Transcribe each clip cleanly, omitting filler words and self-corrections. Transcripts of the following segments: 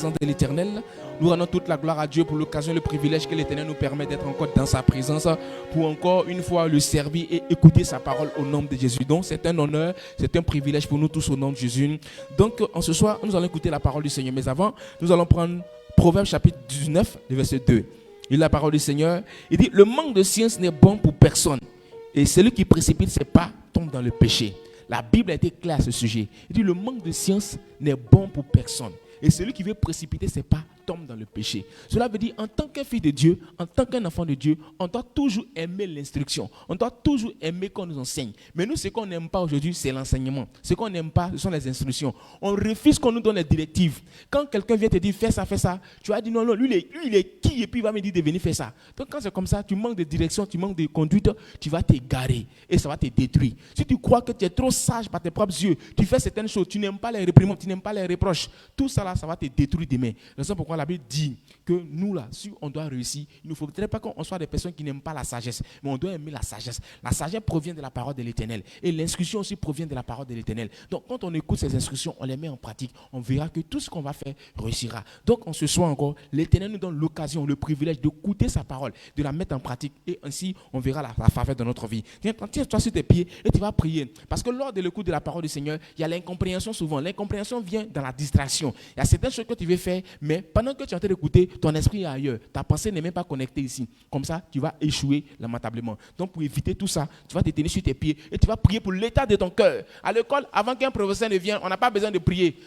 présence de l'Éternel. Nous rendons toute la gloire à Dieu pour l'occasion et le privilège que l'Éternel nous permet d'être encore dans sa présence pour encore une fois le servir et écouter sa parole au nom de Jésus. Donc c'est un honneur, c'est un privilège pour nous tous au nom de Jésus. Donc en ce soir, nous allons écouter la parole du Seigneur. Mais avant, nous allons prendre Proverbe chapitre 19, le verset 2. Il la parole du Seigneur. Il dit, le manque de science n'est bon pour personne. Et celui qui précipite ses pas tombe dans le péché. La Bible a été claire à ce sujet. Il dit, le manque de science n'est bon pour personne. Et celui qui veut précipiter ses pas tombe dans le péché. Cela veut dire, en tant qu'un fils de Dieu, en tant qu'un enfant de Dieu, on doit toujours aimer l'instruction. On doit toujours aimer qu'on nous enseigne. Mais nous, ce qu'on n'aime pas aujourd'hui, c'est l'enseignement. Ce qu'on n'aime pas, ce sont les instructions. On refuse qu'on nous donne les directives. Quand quelqu'un vient te dire, fais ça, tu vas dire, non, lui, il est qui? Et puis il va me dire de venir faire ça. Donc quand c'est comme ça, tu manques de direction, tu manques de conduite, tu vas t'égarer et ça va te détruire. Si tu crois que tu es trop sage par tes propres yeux, tu fais certaines choses, tu n'aimes pas les réprimandes, tu n'aimes pas les reproches, tout ça là, ça va te détruire demain. C'est pourquoi la Bible dit que nous là, si on doit réussir, il ne faudrait pas qu'on soit des personnes qui n'aiment pas la sagesse, mais on doit aimer la sagesse. La sagesse provient de la parole de l'Éternel et l'instruction aussi provient de la parole de l'Éternel. Donc quand on écoute ces instructions, on les met en pratique, on verra que tout ce qu'on va faire réussira. Donc en ce soir encore, l'Éternel nous donne l'occasion, le privilège d'écouter sa parole, de la mettre en pratique et ainsi on verra la faveur de notre vie. Tiens-toi sur tes pieds et tu vas prier. Parce que lors de l'écoute de la parole du Seigneur, il y a l'incompréhension souvent. L'incompréhension vient dans la distraction. Il y a certaines choses que tu veux faire, mais pendant que tu es en train d'écouter, ton esprit est ailleurs. Ta pensée n'est même pas connectée ici. Comme ça, tu vas échouer lamentablement. Donc, pour éviter tout ça, tu vas te tenir sur tes pieds et tu vas prier pour l'état de ton cœur. À l'école, avant qu'un professeur ne vienne, on n'a pas besoin de prier.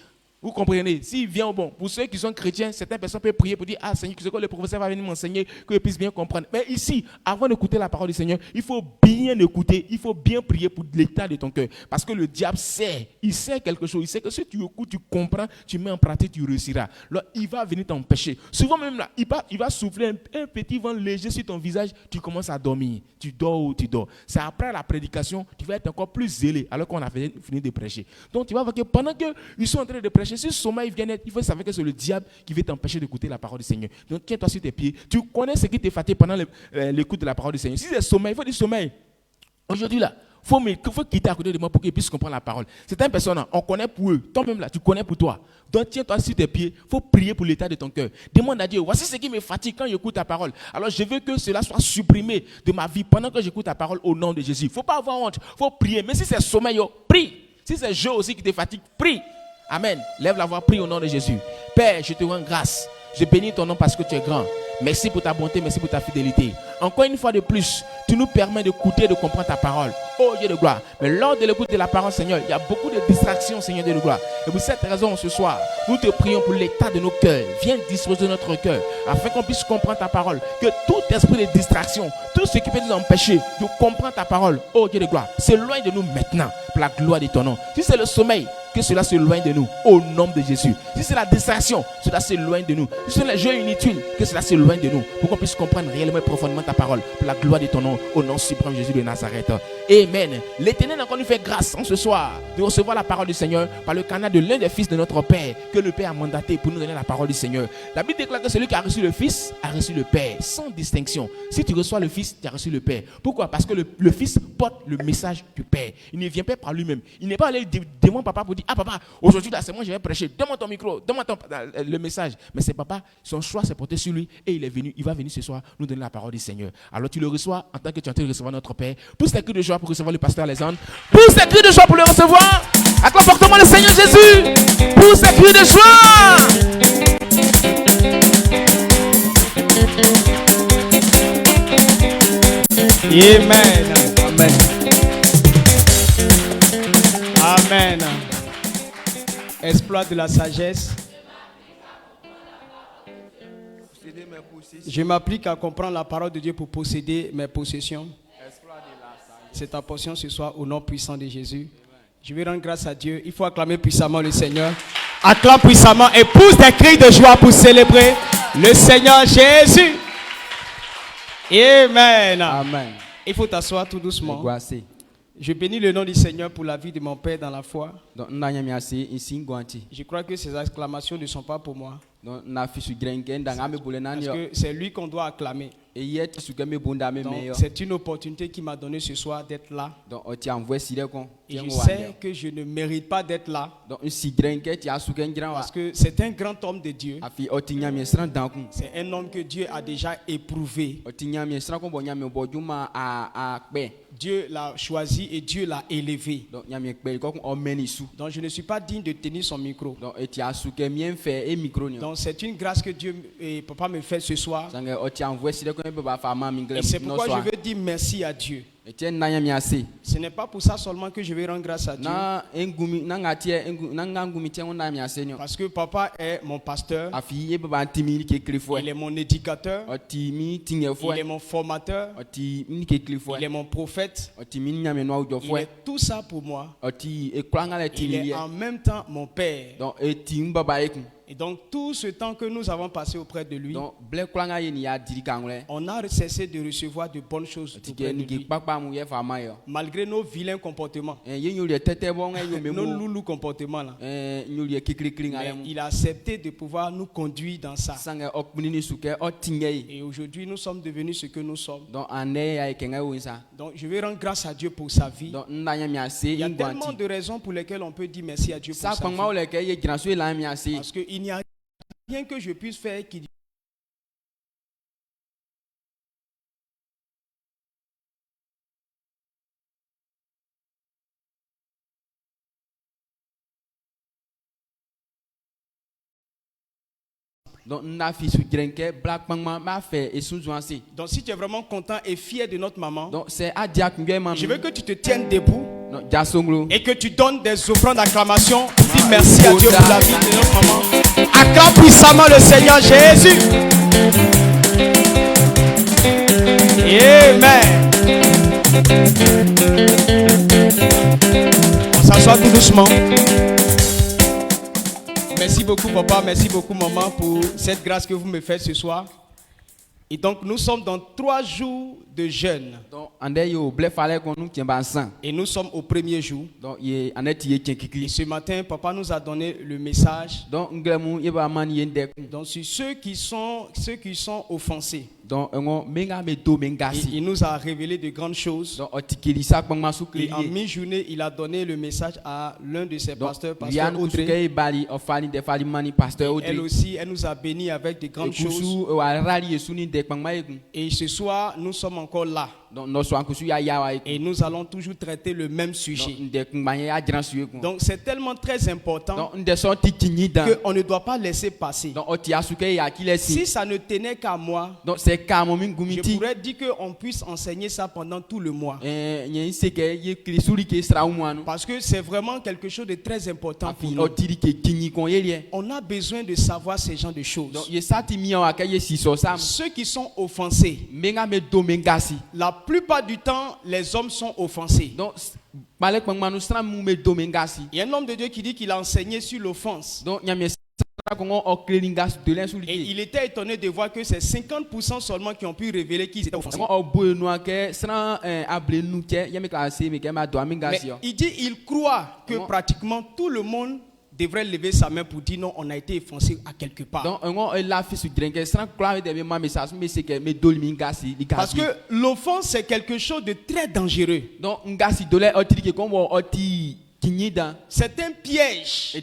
Vous comprenez? S'il vient au bon, pour ceux qui sont chrétiens, certaines personnes peuvent prier pour dire, ah Seigneur, que le professeur va venir m'enseigner, que je puisse bien comprendre. Mais ici, avant d'écouter la parole du Seigneur, il faut bien écouter, il faut bien prier pour l'état de ton cœur. Parce que le diable sait, il sait quelque chose, il sait que si tu écoutes, tu comprends, tu mets en pratique, tu réussiras. Alors, il va venir t'empêcher. Souvent même là, il va souffler un petit vent léger sur ton visage, tu commences à dormir. Tu dors ou tu dors. C'est après la prédication, tu vas être encore plus zélé, alors qu'on a fini de prêcher. Donc tu vas voir que pendant qu'ils sont en train de prêcher, si le sommeil vient être, il faut savoir que c'est le diable qui veut t'empêcher d'écouter la parole du Seigneur. Donc tiens-toi sur tes pieds. Tu connais ce qui te fatigue pendant l'écoute de la parole du Seigneur. Si c'est sommeil, il faut dire sommeil. Aujourd'hui là, il faut quitter à côté de moi pour qu'ils puissent comprendre la parole. C'est une personne, on connaît pour eux. Toi-même là, tu connais pour toi. Donc tiens-toi sur tes pieds. Il faut prier pour l'état de ton cœur. Demande à Dieu, voici ce qui me fatigue quand j'écoute ta parole. Alors je veux que cela soit supprimé de ma vie pendant que j'écoute ta parole au nom de Jésus. Il ne faut pas avoir honte. Il faut prier. Mais si c'est sommeil, prie. Si c'est jeu aussi qui te fatigue, prie. Amen. Lève la voix, prie au nom de Jésus. Père, je te rends grâce. Je bénis ton nom parce que tu es grand. Merci pour ta bonté, merci pour ta fidélité. Encore une fois de plus, tu nous permets d'écouter et de comprendre ta parole. Oh Dieu de gloire. Mais lors de l'écoute de la parole, Seigneur, il y a beaucoup de distractions, Seigneur Dieu de gloire. Et pour cette raison, ce soir, nous te prions pour l'état de nos cœurs. Viens disposer notre cœur afin qu'on puisse comprendre ta parole. Que tout esprit de distraction, tout ce qui peut nous empêcher de comprendre ta parole, oh Dieu de gloire, s'éloigne de nous maintenant pour la gloire de ton nom. Si c'est le sommeil, que cela s'éloigne de nous au nom de Jésus. Si c'est la distraction, cela s'éloigne de nous. Si c'est les jeux inutiles, que cela s'éloigne de nous pour qu'on puisse comprendre réellement et profondément ta parole pour la gloire de ton nom au nom suprême de Jésus de Nazareth. Amen. L'Éternel encore nous fait grâce en ce soir de recevoir la parole du Seigneur par le canal de l'un des fils de notre Père que le Père a mandaté pour nous donner la parole du Seigneur. La Bible déclare que celui qui a reçu le Fils a reçu le Père sans distinction. Si tu reçois le Fils, tu as reçu le Père. Pourquoi? Parce que le Fils porte le message du Père. Il ne vient pas par lui-même. Il n'est pas allé devant papa pour dire, ah papa, aujourd'hui là c'est moi je vais prêcher, donne-moi ton micro, donne-moi le message. Mais c'est papa, son choix s'est porté sur lui et il va venir ce soir nous donner la parole du Seigneur. Alors tu le reçois en tant que tu es en train de recevoir notre Père. Pousse tes cris de joie pour recevoir le pasteur Alexandre. Pousse tes cris de joie pour le recevoir. Acclame fortement le Seigneur Jésus. Pousse tes cris de joie. Amen. Amen. Amen. Exploit de la sagesse. Je m'applique à comprendre la parole de Dieu pour posséder mes possessions. C'est ta portion ce soir au nom puissant de Jésus. Je vais rendre grâce à Dieu. Il faut acclamer puissamment le Seigneur. Acclame puissamment et pousse des cris de joie pour célébrer le Seigneur Jésus. Amen. Amen. Il faut t'asseoir tout doucement. Je bénis le nom du Seigneur pour la vie de mon Père dans la foi. Je crois que ces acclamations ne sont pas pour moi. Parce que c'est lui qu'on doit acclamer. Donc, c'est une opportunité qui m'a donné ce soir d'être là. Et je sais que je ne mérite pas d'être là. Parce que c'est un grand homme de Dieu. C'est un homme que Dieu a déjà éprouvé. Dieu l'a choisi et Dieu l'a élevé. Donc je ne suis pas digne de tenir son micro. Donc c'est une grâce que Dieu et Papa me fait ce soir. Et c'est pourquoi je veux dire merci à Dieu. Ce n'est pas pour ça seulement que je vais rendre grâce à Dieu. Parce que Papa est mon pasteur. Il est mon éducateur. Il est mon formateur. Il est mon prophète. Il est tout ça pour moi. Il est en même temps mon père. Et donc tout ce temps que nous avons passé auprès de lui, on a cessé de recevoir de bonnes choses auprès de lui. Malgré nos vilains comportements, nos loulous comportements là. Mais il a accepté de pouvoir nous conduire dans ça. Et aujourd'hui nous sommes devenus ce que nous sommes. Donc je vais rendre grâce à Dieu pour sa vie. Il y a tellement de raisons pour lesquelles on peut dire merci à Dieu pour sa vie. Parce qu'il n'y a rien que je puisse faire qui Donc si tu es vraiment content et fier de notre maman, je veux que tu te tiennes debout et que tu donnes des offrandes d'acclamation. Dis merci à Dieu pour la vie de notre maman. Acclame puissamment le Seigneur Jésus. Amen. On s'assoit tout doucement. Merci beaucoup papa, merci beaucoup maman pour cette grâce que vous me faites ce soir. Et donc nous sommes dans 3 jours de jeûne. Et nous sommes au premier jour. Et ce matin, papa nous a donné le message. Donc sur ceux qui sont offensés. Il nous a révélé de grandes choses. Et en mi-journée, il a donné le message à l'un de ses pasteurs, pasteur Audrey. Elle aussi, elle nous a bénis avec de grandes choses. Et ce soir, nous sommes encore là. Et nous allons toujours traiter le même sujet. Donc c'est tellement très important qu'on ne doit pas laisser passer. Si ça ne tenait qu'à moi, je pourrais dire qu'on puisse enseigner ça pendant tout le mois. Parce que c'est vraiment quelque chose de très important pour nous. On a besoin de savoir ces genres de choses. Ceux qui sont offensés, la plupart du temps, les hommes sont offensés. Il y a un homme de Dieu qui dit qu'il a enseigné sur l'offense. Et il était étonné de voir que c'est 50% seulement qui ont pu révéler qu'ils étaient offensés. Mais il dit, il croit que pratiquement tout le monde devrait lever sa main pour dire non, on a été offensé à quelque part. Parce que l'offense c'est quelque chose de très dangereux. C'est un piège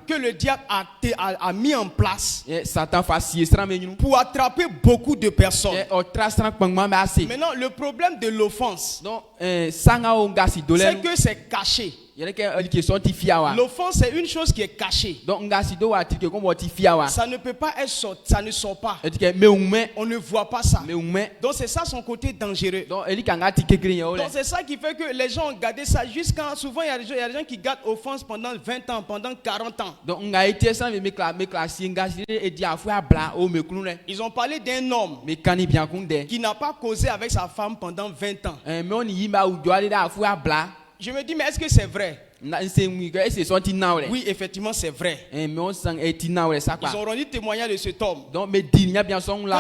que le diable a mis en place pour attraper beaucoup de personnes. Maintenant, le problème de l'offense, c'est que c'est caché. L'offense c'est une chose qui est cachée. Ça ne peut pas être sorti, ça ne sort pas. On ne voit pas ça. Donc c'est ça son côté dangereux. Donc c'est ça qui fait que les gens ont gardé ça jusqu'à... Souvent il y a des gens qui gardent offense pendant 20 ans, pendant 40 ans. Ils ont parlé d'un homme qui n'a pas causé avec sa femme pendant 20 ans. Je me dis, mais est-ce que c'est vrai? Oui, effectivement, c'est vrai. Ils ont rendu témoignage de cet homme. Quand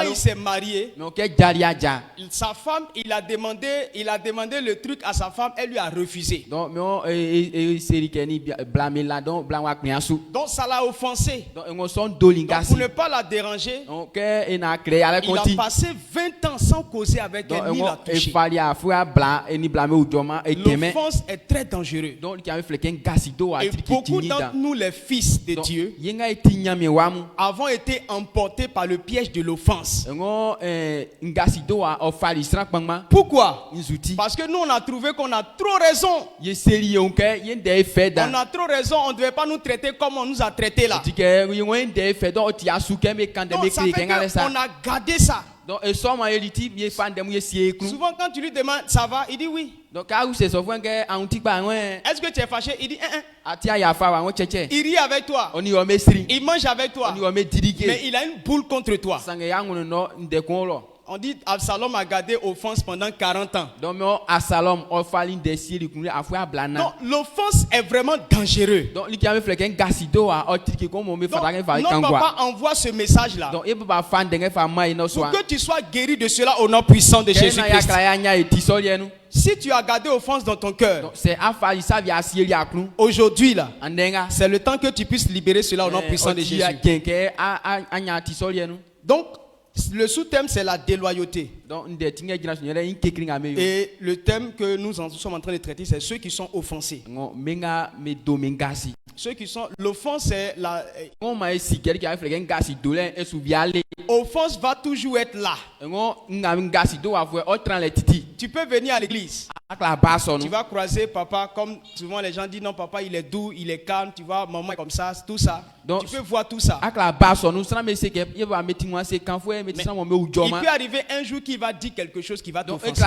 il s'est marié, sa femme, il a demandé le truc à sa femme, elle lui a refusé. Donc ça l'a offensé. Donc, pour ne pas la déranger, il a passé 20 ans sans causer avec elle ni la toucher. L'offense est très dangereuse. Et beaucoup d'entre nous, les fils de Dieu, avons été emportés par le piège de l'offense. Pourquoi? Parce que nous, on a trouvé qu'on a trop raison. On a trop raison, on ne devait pas nous traiter comme on nous a traités là. Donc, ça fait qu'on a gardé ça. Souvent, quand tu lui demandes, ça va? Il dit oui. Est-ce que tu es fâché? Il dit il rit avec toi. Il mange avec toi. Mais il a une boule contre toi. On dit Absalom a gardé offense pendant 40 ans. Donc l'offense est vraiment dangereuse. Donc non, papa envoie ce message là pour que tu sois guéri de cela au nom puissant de Jésus-Christ. Si tu as gardé offense dans ton cœur, aujourd'hui là, c'est le temps que tu puisses libérer cela au nom puissant de Jésus. Donc le sous-thème, c'est la déloyauté. Et le thème que nous sommes en train de traiter, c'est ceux qui sont offensés. Ceux qui sont... L'offense, c'est la... Offense va toujours être là. Tu peux venir à l'église. Tu vas croiser papa, comme souvent les gens disent, non, papa, il est doux, il est calme, tu vois, maman est comme ça, tout ça. Donc, tu peux voir tout ça. Mais il peut arriver un jour qu'il va dire quelque chose qui va t'offenser.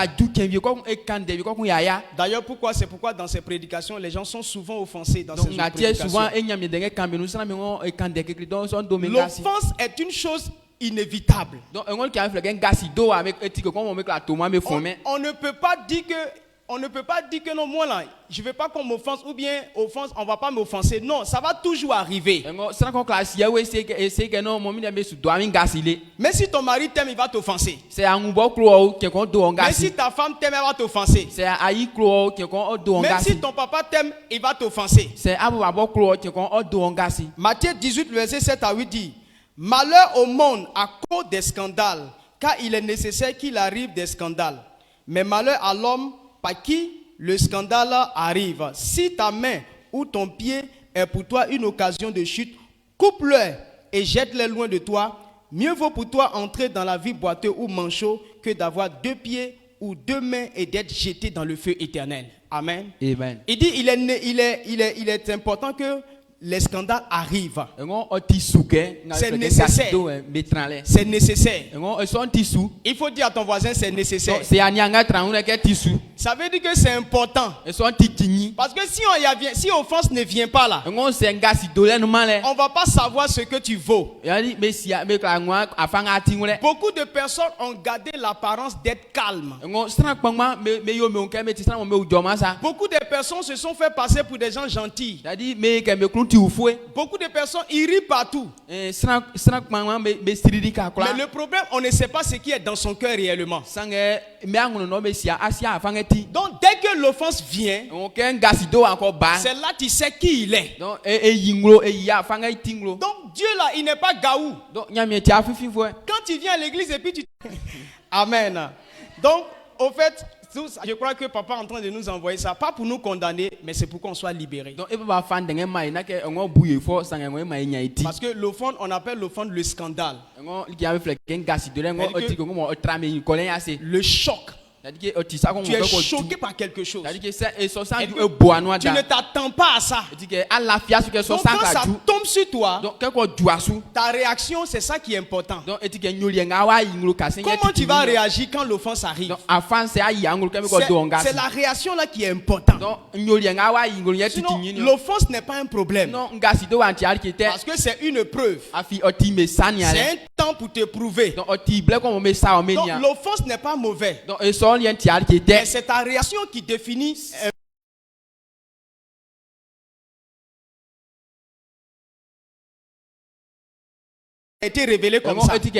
D'ailleurs, c'est pourquoi dans ces prédications, les gens sont souvent offensés dans ces prédications. L'offense est une chose inévitable. On ne peut pas dire que non, moi là, je ne veux pas qu'on m'offense ou bien offense, on ne va pas m'offenser. Non, ça va toujours arriver. Mais si ton mari t'aime, il va t'offenser. Mais si ta femme t'aime, elle va t'offenser. Même si ton papa t'aime, il va t'offenser. Matthieu 18, verset 7 à 8 dit: malheur au monde à cause des scandales, car il est nécessaire qu'il arrive des scandales. Mais malheur à l'homme par qui le scandale arrive. Si ta main ou ton pied est pour toi une occasion de chute, coupe-le et jette-le loin de toi. Mieux vaut pour toi entrer dans la vie boiteux ou manchot que d'avoir 2 pieds ou 2 mains et d'être jeté dans le feu éternel. Amen. Amen. Il dit il est important que les scandales arrivent. C'est nécessaire. C'est nécessaire. Il faut dire à ton voisin c'est nécessaire. Ça veut dire que c'est important. Parce que si offense ne vient pas là, on ne va pas savoir ce que tu vaux. Beaucoup de personnes ont gardé l'apparence d'être calmes. Beaucoup de personnes se sont fait passer pour des gens gentils. Beaucoup de personnes ils rient partout. Mais le problème, on ne sait pas ce qui est dans son cœur réellement. Donc dès que l'offense vient, c'est là tu sais qui il est. Donc Dieu là, il n'est pas gaou. Quand tu viens à l'église et puis tu... Amen. Donc au fait, je crois que papa est en train de nous envoyer ça, pas pour nous condamner, mais c'est pour qu'on soit libérés. Parce que l'offense, on appelle l'offense le scandale. Le choc. Tu es choqué par quelque chose. Tu ne t'attends pas à ça. Donc quand ça tombe sur toi, ta réaction, c'est ça qui est important. Comment tu vas réagir quand l'offense arrive? C'est la réaction là qui est importante. Sinon, l'offense n'est pas un problème. Parce que c'est une preuve. C'est un temps pour te prouver. Donc l'offense n'est pas mauvais. Mais c'est ta réaction qui définit a été révélé comme ça. Donc,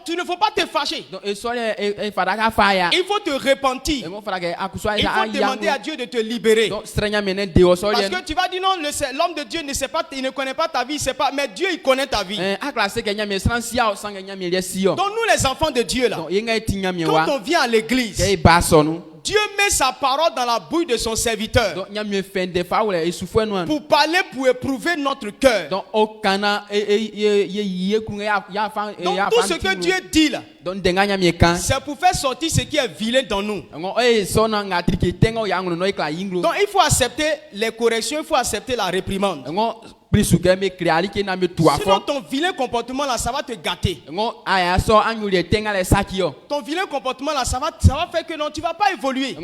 tu ne faut pas te fâcher. Il faut te repentir. Il faut demander à Dieu de te libérer. Parce que tu vas dire non, l'homme de Dieu ne sait pas, il ne connaît pas ta vie, il sait pas, mais Dieu il connaît ta vie. Donc nous les enfants de Dieu là, quand on vient à l'église, Dieu met sa parole dans la bouche de son serviteur pour parler, pour éprouver notre cœur. Donc tout ce que Dieu dit là, c'est pour faire sortir ce qui est vilain dans nous. Donc il faut accepter les corrections, il faut accepter la réprimande. Sinon ton vilain comportement là, ça va te gâter. Ton vilain comportement là, ça va faire que non, tu ne vas pas évoluer.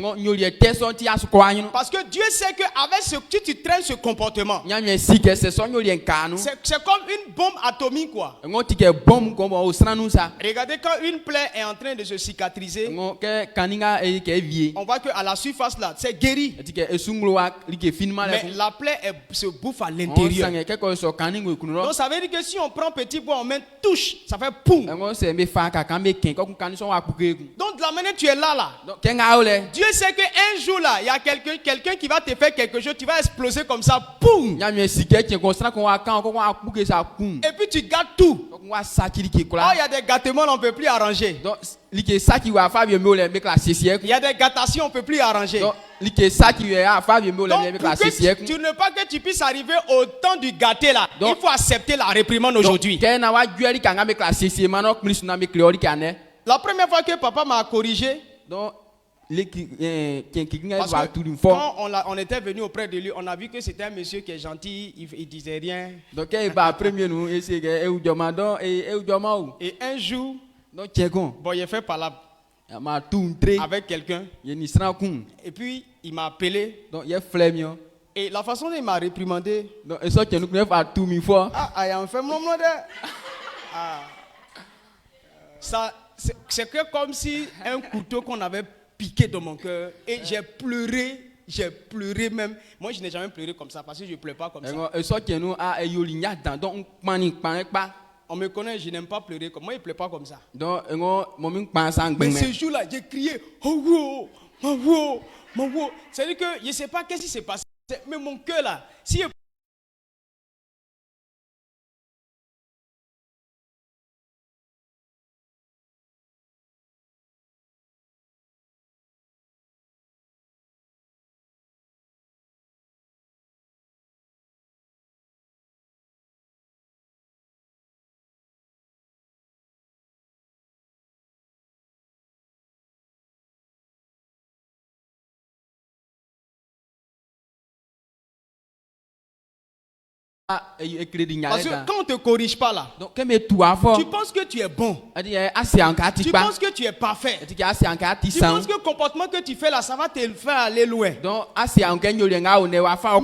Parce que Dieu sait qu'avec ce que tu traînes ce comportement, c'est comme une bombe atomique quoi. Regardez quand une plaie est en train de se cicatriser, on voit qu'à la surface là, c'est guéri. Mais la plaie se bouffe à l'intérieur. Donc ça veut dire que si on prend petit bois, on met touche, ça fait poum. Donc de la manière tu es là, Dieu sait qu'un jour là, il y a quelqu'un qui va te faire quelque chose, tu vas exploser comme ça, poum. Et puis tu gâtes tout. Oh, il y a des gâtements, on ne peut plus arranger. Il y a des gâtations, on ne peut plus arranger. Donc, tu ne veux pas que tu puisses arriver au temps du gâté là. Il faut accepter la réprimande aujourd'hui. La première fois que papa m'a corrigé, parce que quand on était venu auprès de lui, on a vu que c'était un monsieur qui est gentil, il disait rien. Et un jour, bon, il a fait palabre avec quelqu'un. Et puis il m'a appelé. Et la façon dont il m'a réprimandé, c'est comme si un couteau qu'on avait piqué dans mon cœur. Et j'ai pleuré même. Moi je n'ai jamais pleuré comme ça parce que je ne pleure pas comme ça. On me connaît, je n'aime pas pleurer comme moi, je ne pleure pas comme ça. Mais ce jour-là, j'ai crié, oh, wow. C'est-à-dire que je ne sais pas qu'est-ce qui s'est passé. Mais mon cœur là, si je... Parce que quand on ne te corrige pas là, tu penses que tu es bon. Tu penses que tu es parfait. Tu penses que le comportement que tu fais là, ça va te faire aller loin. Mais quand on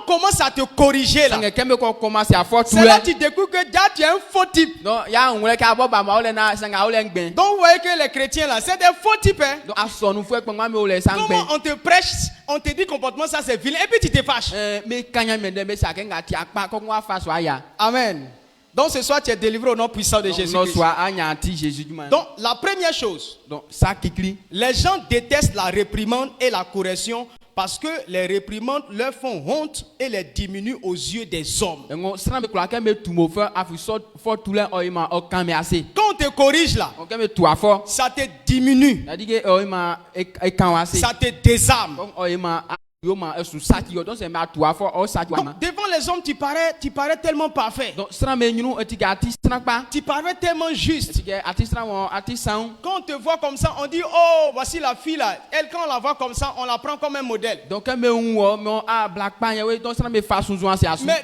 commence à te corriger là, c'est là que tu découvres que déjà tu es un faux type. Donc vous voyez que les chrétiens là, c'est des faux types. Comment on te prêche, on te dit comportement ça c'est vilain et puis tu te fâches. Amen. Donc ce soir tu es délivré au nom puissant de Jésus-Christ. Donc la première chose, les gens détestent la réprimande et la correction parce que les réprimandes leur font honte et les diminuent aux yeux des hommes. Quand on te corrige là, ça te diminue, ça te désarme. Donc, devant les hommes, tu parais tellement parfait. Tu parais tellement juste. Quand on te voit comme ça, on dit oh, voici la fille là. Elle, quand on la voit comme ça, on la prend comme un modèle. Mais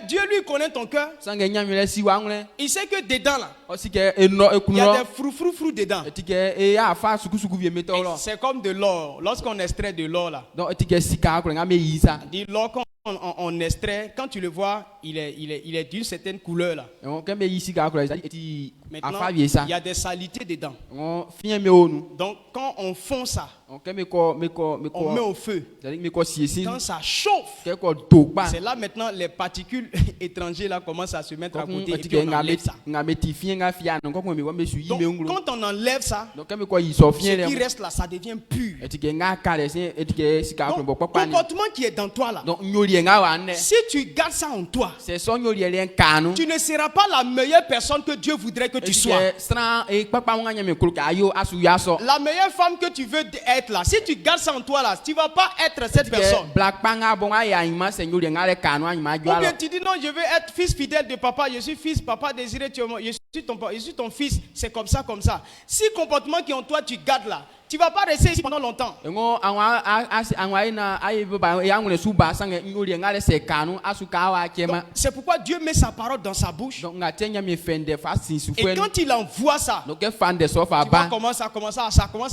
Dieu lui connaît ton cœur. Il sait que dedans là, il y a des frou dedans. C'est comme de l'or. Lorsqu'on extrait de l'or là, l'or quand on extrait, quand tu le vois, il est d'une certaine couleur là. Maintenant, il y a des saletés dedans. Donc quand on fond ça, on met au feu. Quand ça chauffe, c'est là maintenant les particules étrangères là commencent à se mettre à côté et puis on enlève ça. Donc quand on enlève ça, ce qui reste là, ça devient pur. Donc, comportement qui est dans toi là, si tu gardes ça en toi, tu ne seras pas la meilleure personne que Dieu voudrait que tu sois. La meilleure femme que tu veux être là, si tu gardes ça en toi là, tu ne vas pas être cette personne. Ou bien tu dis non, je veux être fils fidèle de papa, je suis fils, papa désiré, je suis ton fils, c'est comme ça, comme ça. Si le comportement qui est en toi, tu gardes là, tu ne vas pas rester ici pendant longtemps. C'est pourquoi Dieu met sa parole dans sa bouche. Et quand il envoie ça, ça commence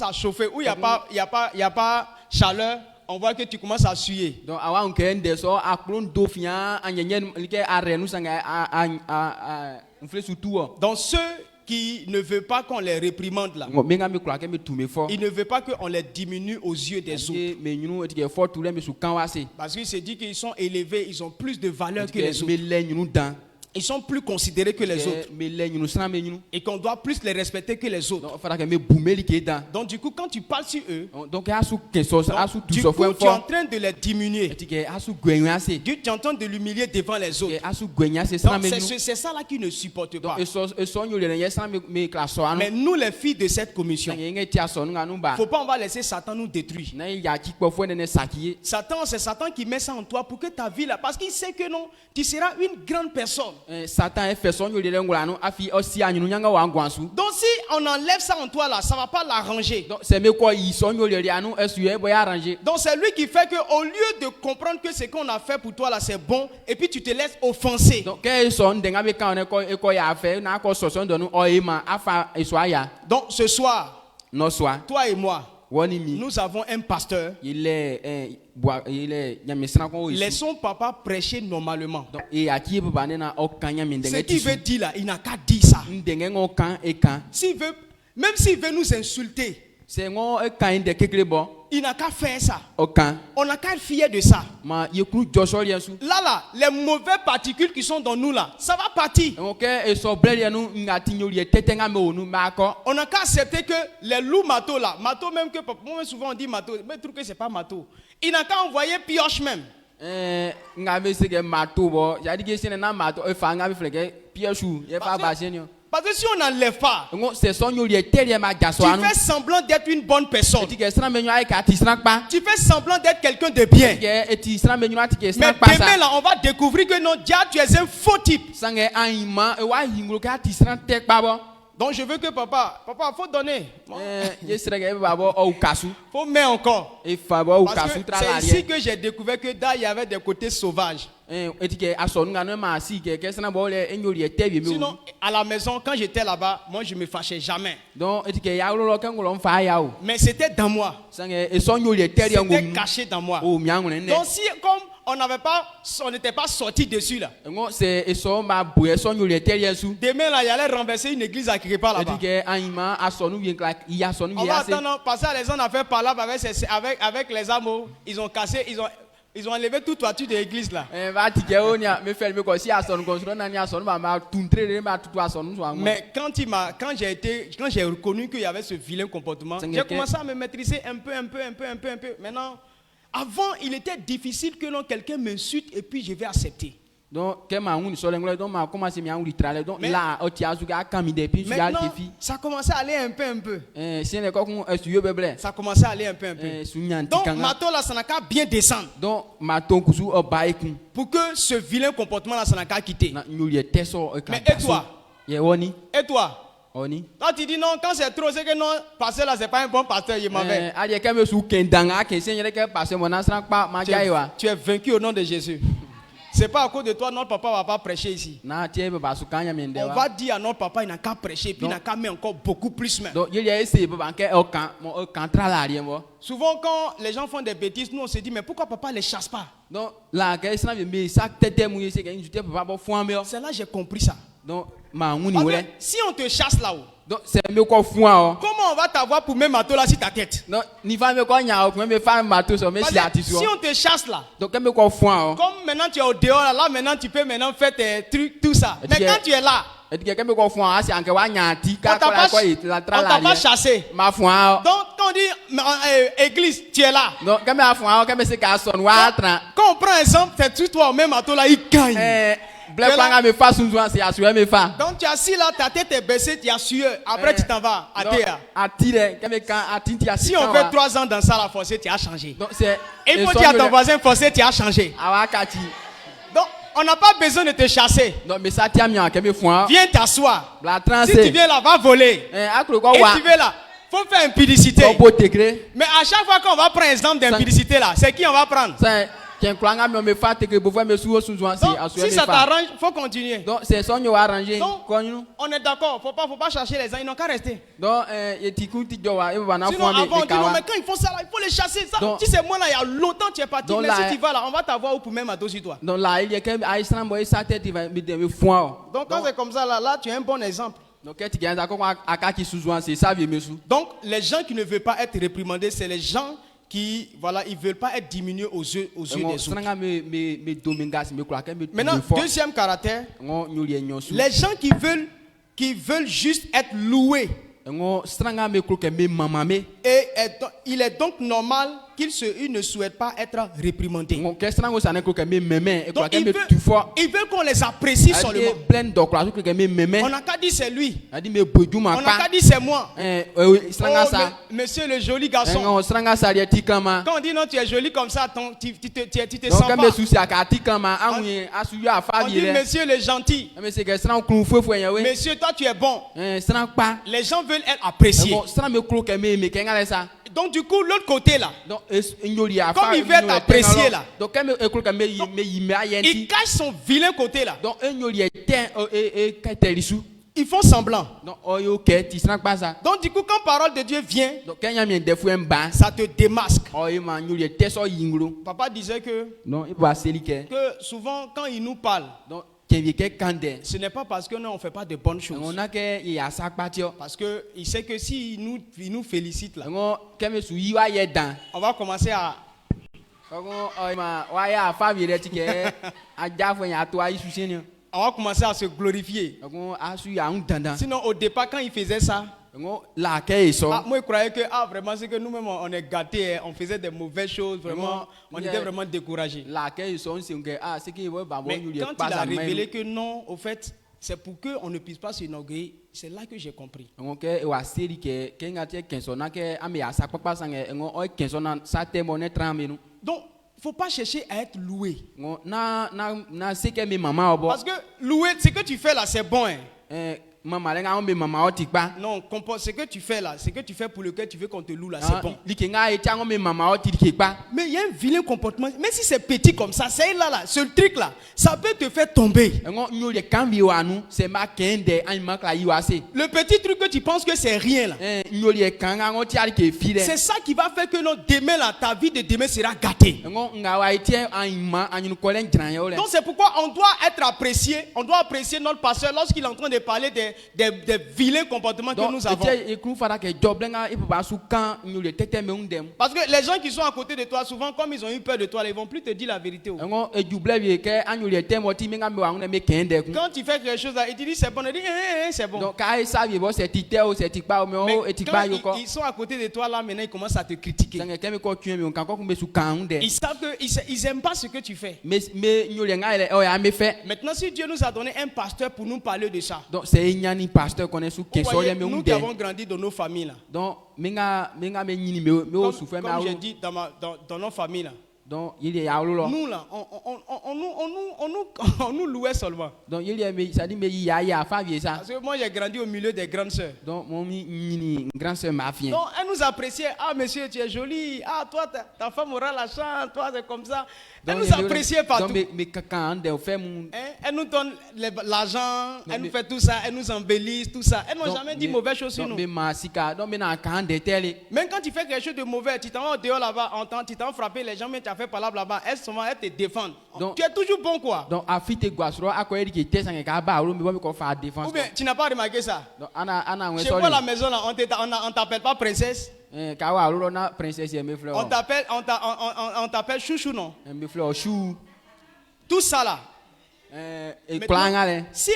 à chauffer. Où il n'y a pas chaleur, on voit que tu commences à suer. Donc ceux qui ne veulent pas qu'on les réprimande là, ils ne veulent pas qu'on les diminue aux yeux des autres. Parce qu'il se dit qu'ils sont élevés, ils ont plus de valeur que les autres. Ils sont plus considérés que les autres. Et qu'on doit plus les respecter que les autres. Donc du coup, quand tu parles sur eux, tu es en train de les diminuer. Tu es en train de l'humilier devant les autres. C'est ça là qui ne supporte pas. Mais nous, les filles de cette commission, il ne faut pas on va laisser Satan nous détruire. C'est Satan qui met ça en toi pour que ta vie là, parce qu'il sait que non, tu seras une grande personne. Donc si on enlève ça en toi là, ça ne va pas l'arranger. Donc c'est lui qui fait que au lieu de comprendre que ce qu'on a fait pour toi là c'est bon, et puis tu te laisses offenser. Donc ce soir, toi et moi, nous avons un pasteur. Laissons papa prêcher normalement. Ce qu'il veut dire là, il n'a qu'à dire ça. Même s'il veut nous insulter, il n'a qu'à faire ça. On n'a qu'à être fier de ça. Là, les mauvaises particules qui sont dans nous là, ça va partir. On n'a qu'à accepter que les loups matos là, matos même que moi souvent on dit matos, mais je trouve que c'est pas matos. Il n'a qu'à envoyer pioche même. Parce que si on n'enlève pas, tu fais semblant d'être une bonne personne. Tu fais semblant d'être quelqu'un de bien. Mais demain là, on va découvrir que non, déjà tu es un faux type. Donc je veux que papa, faut donner. Faut mettre encore. Parce que c'est ici que j'ai découvert que là il y avait des côtés sauvages. Sinon, à la maison, quand j'étais là-bas, moi je me fâchais jamais. Mais c'était dans moi. C'était caché dans moi. Donc si comme on n'était pas sorti dessus là. Demain là, il allait renverser une église à quelque part là-bas. On va attendre, passer à les gens à faire par là avec les amours. Ils ont cassé, ils ont enlevé toute toiture de l'église là. Mais quand j'ai reconnu qu'il y avait ce vilain comportement, j'ai commencé à me maîtriser un peu. Maintenant, avant, il était difficile que quelqu'un m'insulte et puis je vais accepter. Donc, maintenant, ça commençait à aller un peu. Ça commençait à aller un peu. Donc, Mato là, ça n'a qu'à bien descendre. Pour que ce vilain comportement là, ça n'a qu'à quitter. Mais et toi? Quand tu dis non, quand c'est trop, c'est que non, pasteur là, c'est pas un bon pasteur, il m'avait. Tu es vaincu au nom de Jésus. C'est pas à cause de toi, notre papa va pas prêcher ici. On va dire à notre papa, il n'a qu'à prêcher, puis il n'a qu'à mettre encore beaucoup plus même. Souvent, quand les gens font des bêtises, nous on se dit, mais pourquoi papa ne les chasse pas? C'est là que j'ai compris ça. Si on te chasse là-haut, Donc c'est mieux qu'on foin. Comment on va t'avoir pour mettre marteau là sur ta tête? Non, ni va me quoi nya, mais faire marteau sur mes Parce si que artistes. si on te chasse là, Donc mieux qu'on foin. comme maintenant tu es au dehors là, maintenant tu peux maintenant faire tes trucs, tout ça. Et Mais tu quand es- tu es là, Et que mieux qu'on foin, c'est encore wa nya ti on ka t'a pas, quoi la on t'a pas chassé. ma foin. Donc quand on dit église, tu es là. Donc quand me foin, quand me c'est ka son wa tra. Quand on prend exemple, c'est tout toi au même marteau là, il gagne. Black Panga me fa sous me fa. Donc tu es assis là, ta tête est baissée, tu as sueur. Après tu t'en vas à terre. À tirer, quand me quand à tinti à Si on fait 3 ans dans ça la forcé, tu as changé. Donc c'est Il faut dire à ton voisin forcé, tu as changé. Awakati. Donc on n'a pas besoin de te chasser. Donc mais ça tient bien quand me foin. Viens t'asseoir. La trans. Si tu viens là, va voler. Akro ko Et wa. tu viens là, faut faire impudicité. Beau degré. Mais à chaque fois qu'on va prendre exemple d'impudicité là, c'est qui on va prendre? C'est qu'un klanga me fa te que pouvoir me sous sous Donc, si ça t'arrange, faut continuer. Donc c'est son yo arrangé. Donc, on est d'accord, faut pas chercher les gens, ils n'ont qu'à rester. Donc etikuti jowa e bana Sinon fo me avant on dit non, kawa. mais quand ils font ça là, il faut les chasser. Ça, Donc- si c'est moi là, il y a longtemps tu es parti, Donc mais là, si tu vas là, on va t'avoir ou pour même à dos sur toi. Donc là il y a quand même Islam boy sa tête il va me foin. Donc quand c'est comme ça là, tu es un bon exemple. Donc quand tu gagnes d'accord akaki sous c'est ça vieux monsieur. Donc les gens qui ne veulent pas être réprimandés, c'est les gens qui voilà, ils veulent pas être diminués aux yeux des autres. Stranga me domingas me crois que me. Maintenant, deuxième caractère, ngo nyuli nyosu. les gens qui veulent juste être loués. Ngo stranga me crois que me mama me. Et il est donc normal qu'ils ne souhaitent pas être réprimandés. Ngo que stranga ça ne crois que me meme e crois Donc que me tu fois. ils veulent qu'on les apprécie seulement. Plein de crois que me meme. On n'a qu'à dire c'est lui. A dit me bodu ma On n'a pa. qu'à dire c'est moi. Oui, stranga Oh, ça. monsieur le joli garçon. Ngo stranga ça dia tikama. Quand on dit non, tu es joli comme ça, tu te Donc sens quand pas. me souci à tikama anwi asuyu On afa dit vie. monsieur le gentil. Mais c'est que stranga kru fo fo yawe. Monsieur, toi tu es bon. Stranga pa. Les gens veulent être appréciés. Ngo stranga me crois que me kenga ça. Donc du coup, l'autre côté là, Donc nyoli afa. comme il veut être apprécié là, Donc quand me crois que me yime il ayenti. cache son vilain côté là. Donc nyoli ten et katerisu. Ils font semblant. Donc oyo ke ti stranga pa ça. Donc du coup, quand parole de Dieu vient, Donc quand y a bien des fois un ban. ça te démasque. Oyo ma nyoli te so yinglo. Papa disait que Non, il va selike. souvent quand il nous parle, Donc kenvi ke kande. ce n'est pas parce que non, on ne fait pas de bonnes choses. On a que il y a ça patio. Parce qu'il sait que s'il nous félicite là, Ngo keme su yiwa ye dan. on va commencer à... Ngo oyo ma wa ya famille le tike aja fo ya to ayi suseni. On va commencer à se glorifier. Ngo asu ya un dandan. Sinon, au départ, quand il faisait ça, Ngo la ke so. moi, je croyais que vraiment, c'est que nous-mêmes, on est gâtés, on faisait des mauvaises choses, vraiment, on était vraiment découragés. La ke so on se que c'est qui va ba Mais bon lui quand pas il a ça révélé que non, au fait, c'est pour qu'on ne puisse pas s'enorgueillir, c'est là que j'ai compris. Ngo ke wa seri ke ngati kenso na ke ame ya sa papa sange ngo o kenso na sa te mo ne trambe no. Donc, il ne faut pas chercher à être loué. Ngo na se ke mi mama obo. Parce que louer, ce que tu fais là, c'est bon. Hein. Mama lenga on be mama otikpa. Non, ce que tu fais là, ce que tu fais pour lequel tu veux qu'on te loue là, c'est bon. Likenga e tiango me mama otikpa. Mais il y a un vilain comportement. Même si c'est petit comme ça, c'est là, ce truc là, ça peut te faire tomber. Ngo nyo le kambi wa nu se ma kende anima kla yiwase. Le petit truc que tu penses que c'est rien là. Nyo le kanga ngo ti ali ke file. C'est ça qui va faire que non, demain là, ta vie de demain sera gâtée. Ngo nga wa etie anima anyunu kolen dran yo le. Donc c'est pourquoi on doit être apprécié. On doit apprécier notre pasteur lorsqu'il est en train de parler des vilains comportements que nous avons. Parce que les gens qui sont à côté de toi, souvent, comme ils ont eu peur de toi, ils ne vont plus te dire la vérité. Quand tu fais quelque chose là, ils te disent c'est bon, ils disent c'est bon. Donc, Mais quand ils sont à côté de toi là, maintenant ils commencent à te critiquer. Ils savent qu'ils n'aiment pas ce que tu fais. Maintenant, si Dieu nous a donné un pasteur pour nous parler de ça, donc c'est un pasteur qu'on est sous nous qui avons grandi dans nos familles là. Donc, comme j'ai dit dans nos familles là. Donc, il y a nous là, on nous louait seulement. Donc, il y a ça dit mais il y a parce que moi j'ai grandi au milieu des grandes sœurs. Donc, mon grand sœur m'a fait. Donc, elle nous appréciait. Ah, monsieur, tu es joli. Ah, toi, ta femme aura la chance. Toi, c'est comme ça. Elle nous appréciait partout. Elle nous donne l'argent. Elle nous fait tout ça. Elle nous embellisse, tout ça. Elle n'a jamais dit mauvaise chose sur nous. Même quand tu fais quelque chose de mauvais, tu t'en vas dehors là-bas, tu t'en frappé, les gens, mais tu as as fait par là-bas, elles te défendent. Donc- Tu es toujours bon quoi. Donc afite guasro akoyedi ki te sange ka ba ro mi bo mi ko fa défense. Ou bien tu n'as pas remarqué ça. Donc ana Chez moi à la maison là, on t'appelle pas princesse. ka wa ro na princesse me fleur. On t'appelle chouchou non. Me fleur chou. Tout ça là. E Maintenant, klanga le. si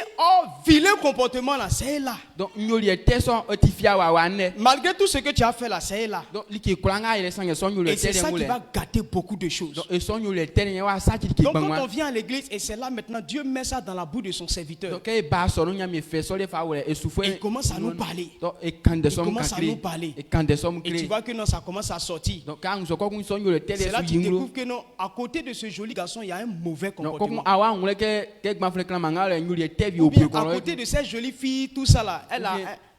vilain comportement là, c'est là. Donc nyoli te so otifia wa wane. Malgré tout ce que tu as fait là, c'est là. Donc li ki klanga ile sange so nyoli Et te c'est ça le qui ngule. va gâter beaucoup de choses. Donc e so nyoli te ne wa sa ti ki Donc quand on bangwa. vient à l'église et c'est là maintenant Dieu met ça dans la bouche de son serviteur. Donc e ba so no nyame fe so le fa wele e souffre. Et il commence à nous parler. Donc e kande so Il commence à nous kakle. parler. E kande so mu Et tu kle. vois que non, ça commence à sortir. Donc quand so ko kun so nyoli te C'est le là su que tu yinglo. découvres que non, à côté de ce joli garçon, il y a un mauvais Donc comportement. ko awa ngule ke gbanfle klama ngale nyoli te bi Ou o bien bu à ko. côté de cette jolie fille, tout ça là,